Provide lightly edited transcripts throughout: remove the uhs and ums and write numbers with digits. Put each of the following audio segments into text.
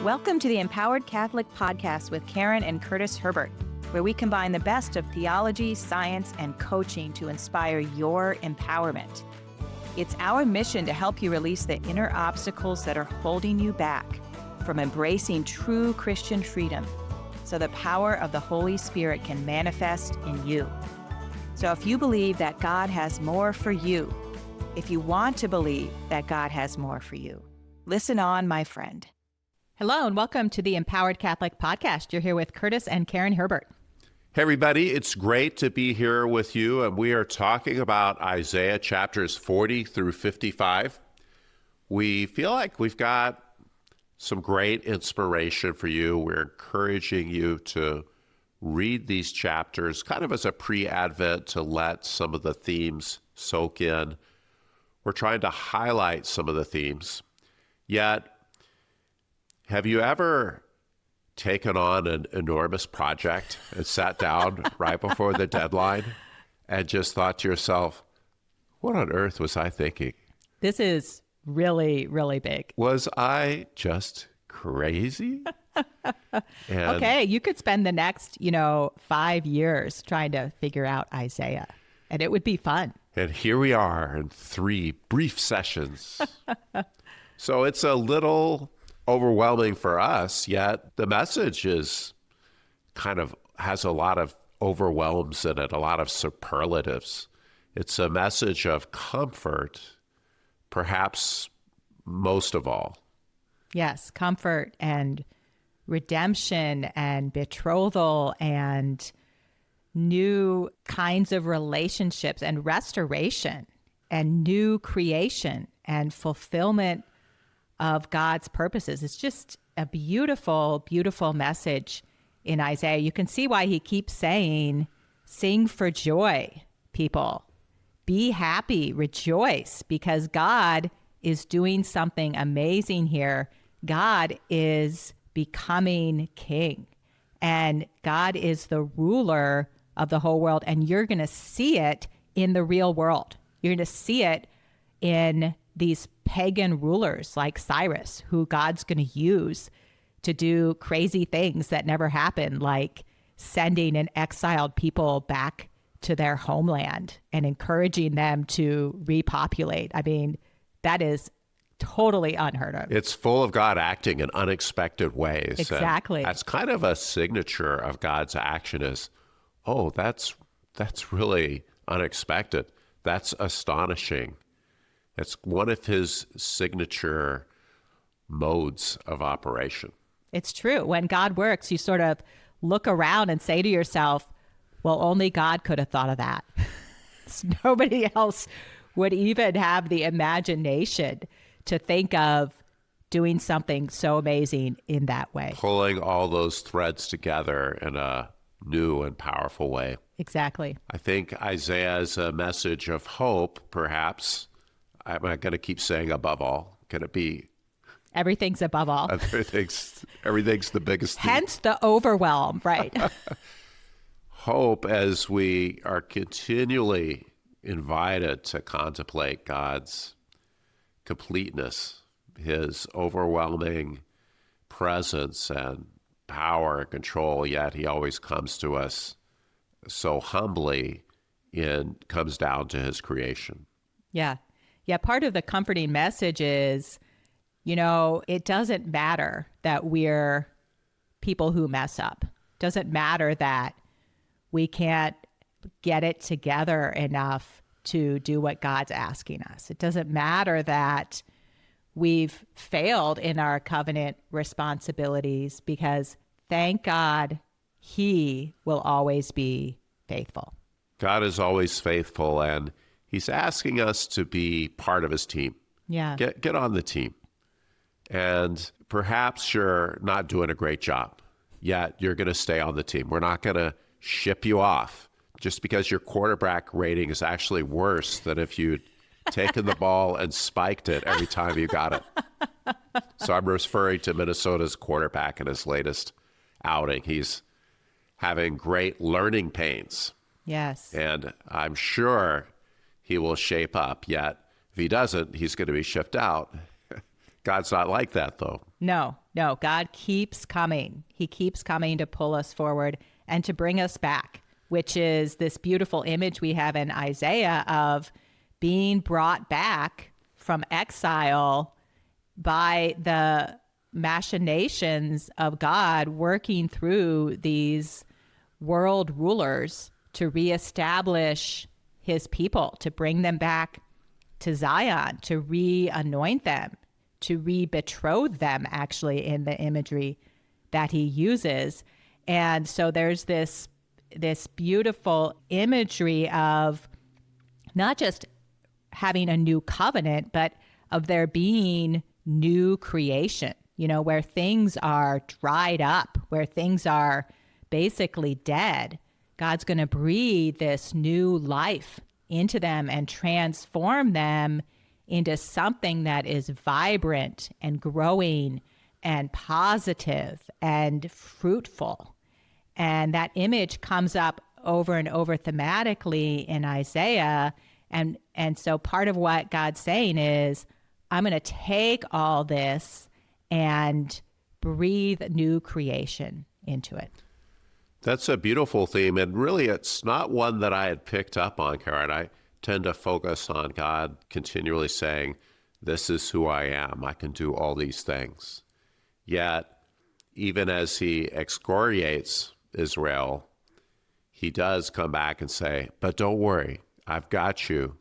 Welcome to the Empowered Catholic Podcast with Karen and Curtis Herbert, where we combine the best of theology, science, and coaching to inspire your empowerment. It's our mission to help you release the inner obstacles that are holding you back from embracing true Christian freedom, so the power of the Holy Spirit can manifest in you. So if you believe that God has more for you, if you want to believe that God has more for you, listen on, my friend. Hello, and welcome to the Empowered Catholic Podcast. You're here with Curtis and Karen Herbert. Hey, everybody. It's great to be here with you, and we are talking about Isaiah chapters 40 through 55. We feel like we've got some great inspiration for you. We're encouraging you to read these chapters kind of as a pre-Advent to let some of the themes soak in. We're trying to highlight some of the themes. Yet, have you ever taken on an enormous project and sat down right before the deadline and just thought to yourself, what on earth was I thinking? This is really, really big. Was I just crazy? Okay, you could spend the next, 5 years trying to figure out Isaiah, and it would be fun. And here we are in 3 brief sessions. So it's a little overwhelming for us, yet the message is kind of has a lot of overwhelms in it, a lot of superlatives. It's a message of comfort, perhaps most of all. Yes, comfort and redemption and betrothal and new kinds of relationships and restoration and new creation and fulfillment of God's purposes. It's just a beautiful, beautiful message in Isaiah. You can see why he keeps saying, sing for joy, people. Be happy, rejoice, because God is doing something amazing here. God is becoming king, and God is the ruler of the whole world, and you're going to see it in the real world. You're going to see it in these pagan rulers like Cyrus, who God's going to use to do crazy things that never happened, like sending an exiled people back to their homeland and encouraging them to repopulate. I mean, that is totally unheard of. It's full of God acting in unexpected ways. Exactly. And that's kind of a signature of God's action is, oh, that's really unexpected. That's astonishing. It's one of his signature modes of operation. It's true. When God works, you sort of look around and say to yourself, well, only God could have thought of that. Nobody else would even have the imagination to think of doing something so amazing in that way. Pulling all those threads together in a new and powerful way. Exactly. I think Isaiah is a message of hope, perhaps. I'm not going to keep saying above all. Can it be? Everything's above all. Everything's the biggest thing. Hence the overwhelm, right? Hope, as we are continually invited to contemplate God's completeness, his overwhelming presence and power and control, yet he always comes to us so humbly and comes down to his creation. Yeah. Yeah, part of the comforting message is, it doesn't matter that we're people who mess up. It doesn't matter that we can't get it together enough to do what God's asking us. It doesn't matter that we've failed in our covenant responsibilities, because thank God he will always be faithful. God is always faithful, and he's asking us to be part of his team. Yeah. Get on the team. And perhaps you're not doing a great job, yet you're going to stay on the team. We're not going to ship you off just because your quarterback rating is actually worse than if you'd taken the ball and spiked it every time you got it. So I'm referring to Minnesota's quarterback in his latest outing. He's having great learning pains. Yes. And I'm sure he will shape up, yet if he doesn't, he's going to be shipped out. God's not like that, though. No, God keeps coming. He keeps coming to pull us forward and to bring us back, which is this beautiful image we have in Isaiah of being brought back from exile by the machinations of God working through these world rulers to reestablish his people, to bring them back to Zion, to re-anoint them, to re-betroth them, actually, in the imagery that he uses. And so there's this beautiful imagery of not just having a new covenant, but of there being new creation, where things are dried up, where things are basically dead. God's going to breathe this new life into them and transform them into something that is vibrant and growing and positive and fruitful. And that image comes up over and over thematically in Isaiah. And so part of what God's saying is, I'm going to take all this and breathe new creation into it. That's a beautiful theme. And really, it's not one that I had picked up on, Karen. I tend to focus on God continually saying, this is who I am. I can do all these things. Yet, even as he excoriates Israel, he does come back and say, but don't worry, I've got you,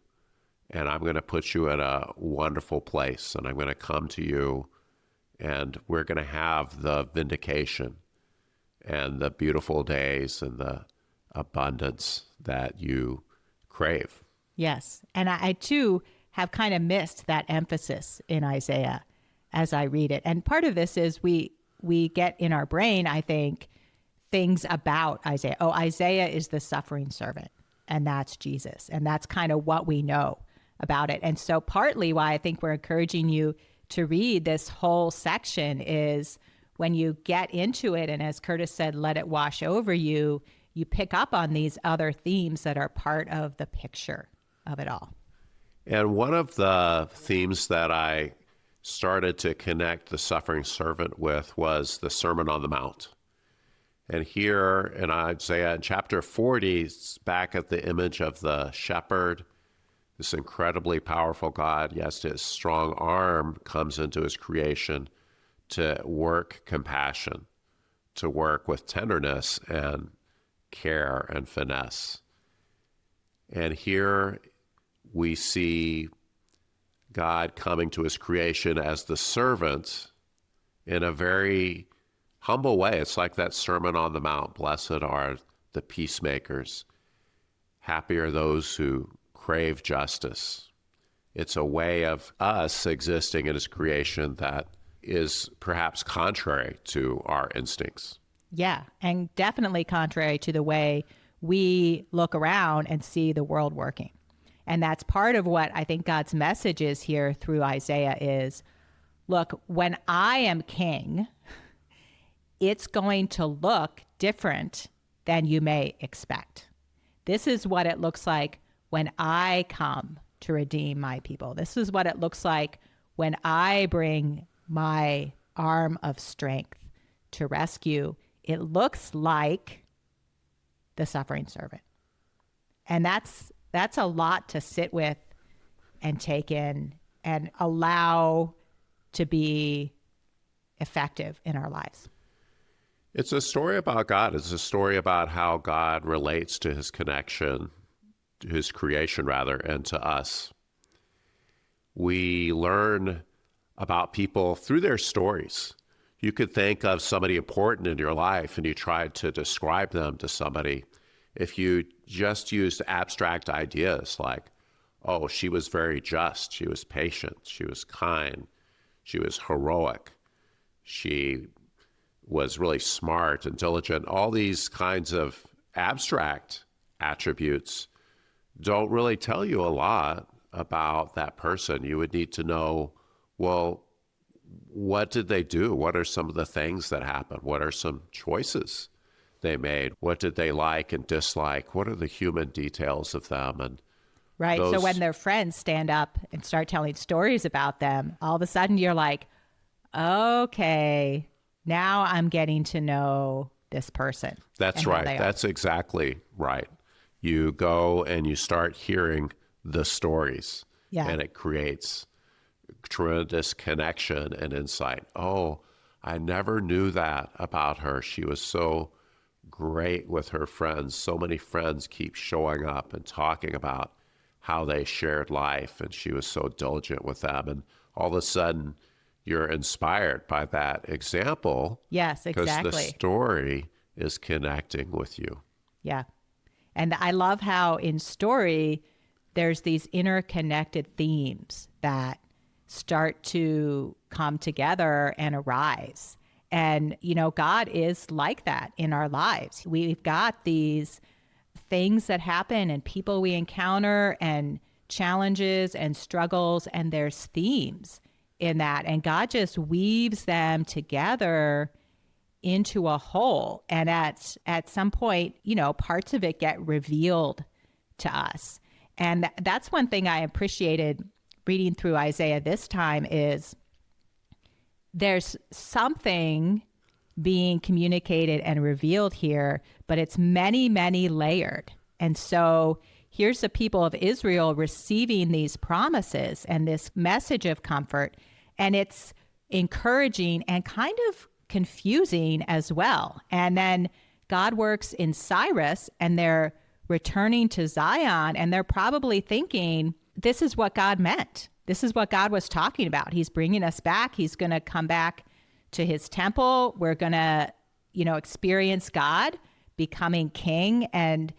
and I'm going to put you in a wonderful place, and I'm going to come to you, and we're going to have the vindication and the beautiful days and the abundance that you crave. Yes. And I too have kind of missed that emphasis in Isaiah as I read it. And part of this is we get in our brain, I think, things about Isaiah. Oh, Isaiah is the suffering servant, and that's Jesus. And that's kind of what we know about it. And so partly why I think we're encouraging you to read this whole section is when you get into it, and as Curtis said, let it wash over you, you pick up on these other themes that are part of the picture of it all. And one of the themes that I started to connect the suffering servant with was the Sermon on the Mount. And here in Isaiah, in chapter 40, it's back at the image of the shepherd, this incredibly powerful God. Yes, his strong arm comes into his creation to work compassion, to work with tenderness and care and finesse. And here we see God coming to his creation as the servant in a very humble way. It's like that Sermon on the Mount. Blessed are the peacemakers. Happy are those who crave justice. It's a way of us existing in his creation that is perhaps contrary to our instincts. Yeah, and definitely contrary to the way we look around and see the world working. And that's part of what I think God's message is here through Isaiah is, look, when I am king, it's going to look different than you may expect. This is what it looks like when I come to redeem my people. This is what it looks like when I bring my arm of strength to rescue. It looks like the suffering servant. And that's a lot to sit with and take in and allow to be effective in our lives. It's a story about God. It's a story about how God relates to his connection, to his creation rather, and to us. We learn about people through their stories. You could think of somebody important in your life and you tried to describe them to somebody. If you just used abstract ideas like, oh, she was very just, she was patient, she was kind, she was heroic, she was really smart and diligent, all these kinds of abstract attributes don't really tell you a lot about that person. You would need to know, well, what did they do? What are some of the things that happened? What are some choices they made? What did they like and dislike? What are the human details of them? And right. So when their friends stand up and start telling stories about them, all of a sudden you're like, Okay, now I'm getting to know this person. That's and how right. they are. That's exactly right. You go and you start hearing the stories, Yeah. and it creates tremendous connection and insight. Oh, I never knew that about her. She was so great with her friends. So many friends keep showing up and talking about how they shared life, and she was so diligent with them. And all of a sudden, you're inspired by that example Yes, because the exactly. story is connecting with you. Yeah. And I love how in story, there's these interconnected themes that start to come together and arise. And, God is like that in our lives. We've got these things that happen and people we encounter and challenges and struggles, and there's themes in that. And God just weaves them together into a whole, and at some point, parts of it get revealed to us. And that's one thing I appreciated reading through Isaiah this time is there's something being communicated and revealed here, but it's many, many layered. And so here's the people of Israel receiving these promises and this message of comfort, and it's encouraging and kind of confusing as well. And then God works in Cyrus, and they're returning to Zion, and they're probably thinking, this is what God meant. This is what God was talking about. He's bringing us back. He's going to come back to his temple. We're going to, experience God becoming king. And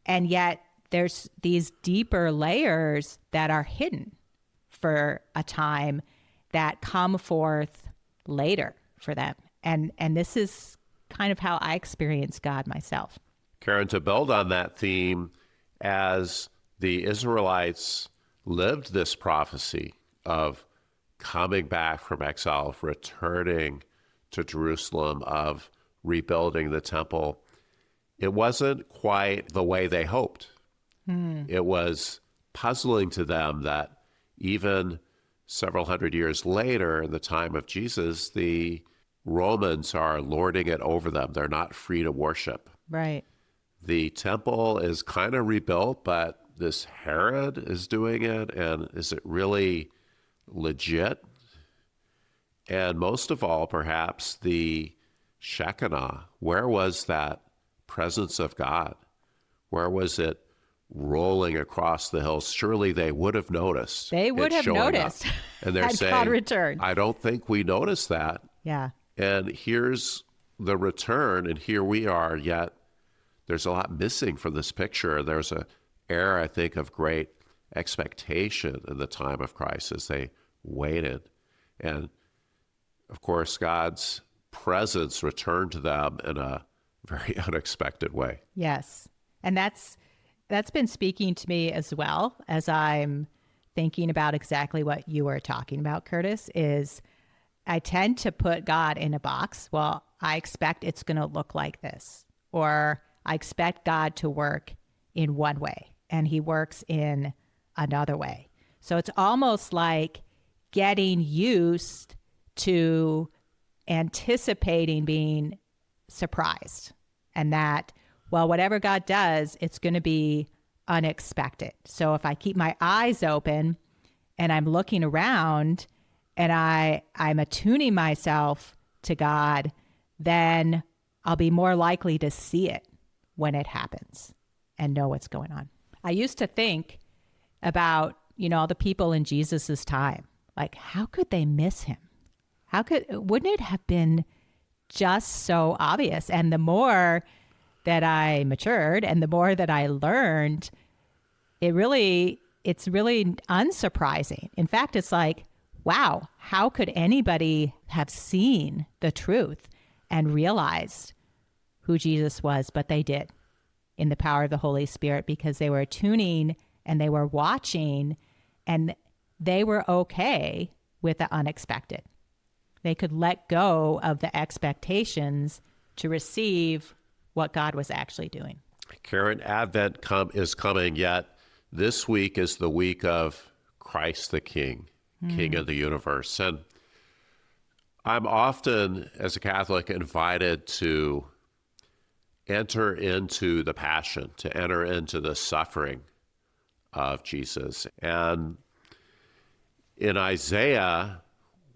yet there's these deeper layers that are hidden for a time that come forth later for them. And this is kind of how I experience God myself. Karen, to build on that theme, as the Israelites lived this prophecy of coming back from exile, of returning to Jerusalem, of rebuilding the temple, it wasn't quite the way they hoped. It was puzzling to them that even several hundred years later, in the time of Jesus, the Romans are lording it over them. They're not free to worship. Right. The temple is kind of rebuilt, but this Herod is doing it. And is it really legit? And most of all, perhaps the Shekinah. Where was that presence of God? Where was it rolling across the hills? Surely they would have noticed. They would have noticed. And they're had saying, God returned. I don't think we noticed that. Yeah. And here's the return, and here we are, yet there's a lot missing from this picture. There's an air, I think, of great expectation in the time of Christ as they waited. And, of course, God's presence returned to them in a very unexpected way. Yes. And that's been speaking to me as well as I'm thinking about exactly what you were talking about, Curtis, is I tend to put God in a box. Well, I expect it's going to look like this, or I expect God to work in one way and he works in another way. So it's almost like getting used to anticipating being surprised, and that, well, whatever God does, it's going to be unexpected. So if I keep my eyes open and I'm looking around and I'm attuning myself to God, then I'll be more likely to see it when it happens and know what's going on. I used to think about, all the people in Jesus's time, like, how could they miss him? Wouldn't it have been just so obvious? And the more that I matured and the more that I learned, it's really unsurprising. In fact, it's like, wow, how could anybody have seen the truth and realized who Jesus was? But they did, in the power of the Holy Spirit, because they were tuning and they were watching, and they were okay with the unexpected. They could let go of the expectations to receive what God was actually doing. Karen, Advent is coming, yet this week is the week of Christ the King, King of the universe. And I'm often, as a Catholic, invited to enter into the passion, to enter into the suffering of Jesus. And in Isaiah,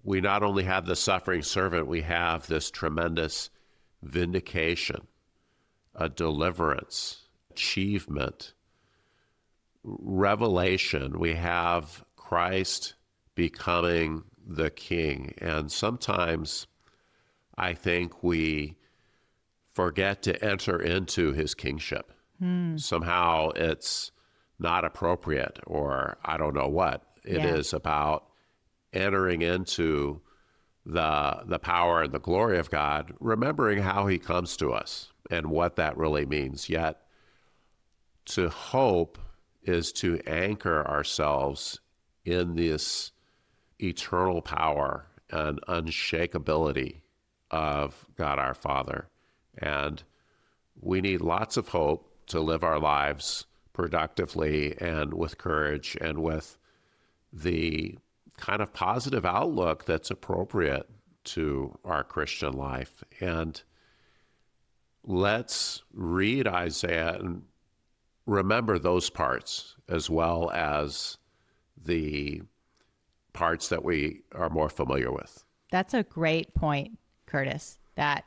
we not only have the suffering servant, we have this tremendous vindication, a deliverance, achievement, revelation. We have Christ becoming the king. And sometimes I think we forget to enter into his kingship. Somehow it's not appropriate, or I don't know what. It is about entering into the power and the glory of God, remembering how he comes to us and what that really means. Yet to hope is to anchor ourselves in this eternal power and unshakability of God our Father. And we need lots of hope to live our lives productively and with courage and with the kind of positive outlook that's appropriate to our Christian life. And let's read Isaiah and remember those parts as well as the parts that we are more familiar with. That's a great point, Curtis, that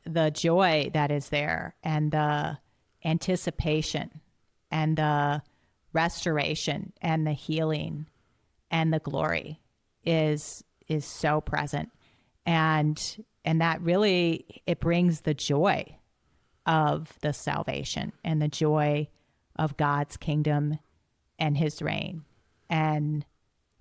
the joy that is there and the anticipation and the restoration and the healing and the glory is so present. And that really, it brings the joy of the salvation and the joy of God's kingdom and his reign. And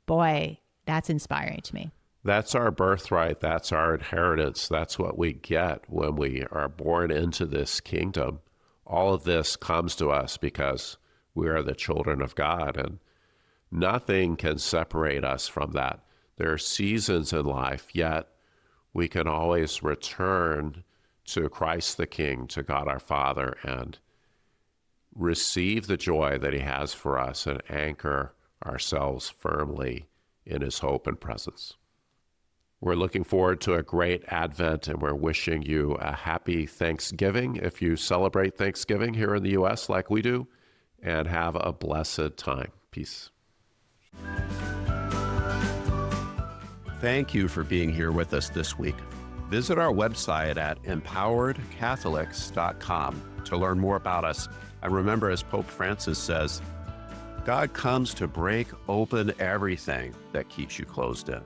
boy, that's inspiring to me. That's our birthright. That's our inheritance. That's what we get when we are born into this kingdom. All of this comes to us because we are the children of God, and nothing can separate us from that. There are seasons in life, yet we can always return to Christ the King, to God our Father, and receive the joy that he has for us and anchor ourselves firmly in his hope and presence. We're looking forward to a great Advent, and we're wishing you a happy Thanksgiving if you celebrate Thanksgiving here in the U.S. like we do, and have a blessed time. Peace. Thank you for being here with us this week. Visit our website at empoweredcatholics.com to learn more about us. And remember, as Pope Francis says, God comes to break open everything that keeps you closed in.